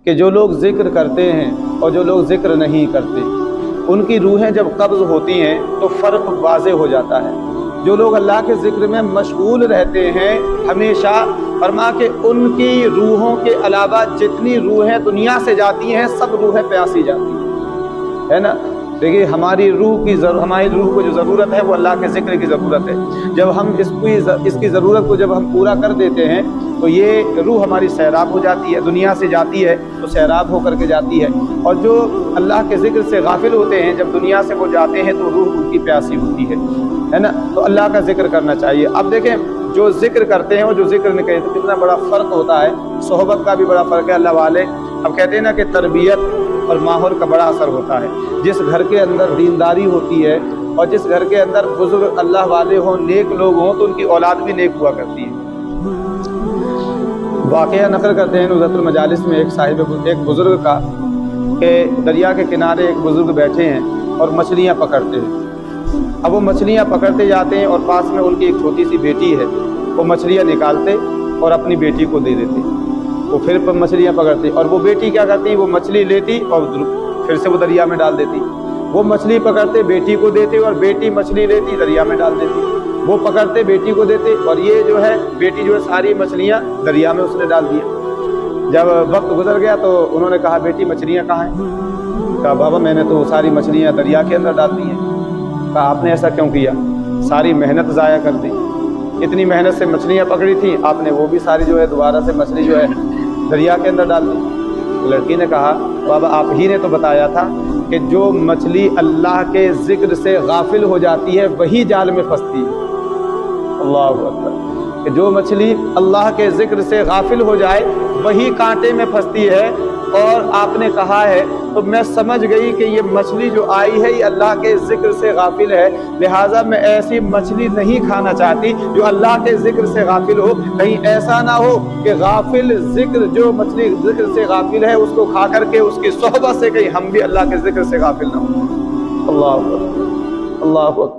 کہ جو لوگ ذکر کرتے ہیں اور جو لوگ ذکر نہیں کرتے، ان کی روحیں جب قبض ہوتی ہیں تو فرق واضح ہو جاتا ہے۔ جو لوگ اللہ کے ذکر میں مشغول رہتے ہیں ہمیشہ، فرما کہ ان کی روحوں کے علاوہ جتنی روحیں دنیا سے جاتی ہیں سب روحیں پیاسی جاتی ہیں، ہے نا۔ دیکھیے ہماری روح کو جو ضرورت ہے وہ اللہ کے ذکر کی ضرورت ہے۔ جب ہم اس کی ضرورت کو جب ہم پورا کر دیتے ہیں تو یہ روح ہماری سیراب ہو جاتی ہے، دنیا سے جاتی ہے تو سیراب ہو کر کے جاتی ہے۔ اور جو اللہ کے ذکر سے غافل ہوتے ہیں، جب دنیا سے وہ جاتے ہیں تو روح ان کی پیاسی ہوتی ہے نا۔ تو اللہ کا ذکر کرنا چاہیے۔ اب دیکھیں جو ذکر کرتے ہیں اور جو ذکر نہیں کرتے، تو کتنا بڑا فرق ہوتا ہے، صحبت کا بھی بڑا فرق ہے۔ اللہ والے اب کہتے ہیں نا کہ تربیت اور ماحول کا بڑا اثر ہوتا ہے۔ جس گھر کے اندر دینداری ہوتی ہے اور جس گھر کے اندر بزرگ اللہ والے ہوں، نیک لوگ ہوں، تو ان کی اولاد بھی نیک ہوا کرتی ہے۔ واقعہ نقل کرتے ہیں نزہۃ المجالس میں ایک بزرگ کا، کہ دریا کے کنارے ایک بزرگ بیٹھے ہیں اور مچھلیاں پکڑتے ہیں۔ اب وہ مچھلیاں پکڑتے جاتے ہیں اور پاس میں ان کی ایک چھوٹی سی بیٹی ہے، وہ مچھلیاں نکالتے اور اپنی بیٹی کو دے دیتے۔ وہ پھر مچھلیاں پکڑتے اور وہ بیٹی کیا کرتی، وہ مچھلی لیتی اور پھر سے وہ دریا میں ڈال دیتی۔ وہ مچھلی پکڑتے بیٹی کو دیتے اور بیٹی مچھلی لیتی دریا میں ڈال دیتی۔ وہ پکڑتے بیٹی کو دیتے اور یہ جو ہے بیٹی جو ہے ساری مچھلیاں دریا میں اس نے ڈال دیا۔ جب وقت گزر گیا تو انہوں نے کہا بیٹی مچھلیاں کہاں ہیں؟ کہا بابا میں نے تو ساری مچھلیاں دریا کے اندر ڈال دی ہیں۔ کہا آپ نے ایسا کیوں کیا؟ ساری محنت ضائع کر دی، اتنی محنت سے مچھلیاں پکڑی تھیں آپ نے، وہ بھی ساری جو ہے دوبارہ سے مچھلی جو ہے دریا کے اندر ڈال دی۔ لڑکی نے کہا بابا آپ ہی نے تو بتایا تھا کہ جو مچھلی اللہ کے ذکر سے غافل ہو جاتی ہے وہی جال میں پھنستی ہے۔ اللہ اکبر، کہ جو مچھلی اللہ کے ذکر سے غافل ہو جائے وہی کانٹے میں پھنستی ہے۔ اور آپ نے کہا ہے تو میں سمجھ گئی کہ یہ مچھلی جو آئی ہے یہ اللہ کے ذکر سے غافل ہے، لہٰذا میں ایسی مچھلی نہیں کھانا چاہتی جو اللہ کے ذکر سے غافل ہو۔ کہیں ایسا نہ ہو کہ غافل جو مچھلی ذکر سے غافل ہے اس کو کھا کر کے اس کی صحبت سے کہیں ہم بھی اللہ کے ذکر سے غافل نہ ہوں۔ اللہ اکبر، اللہ اکبر۔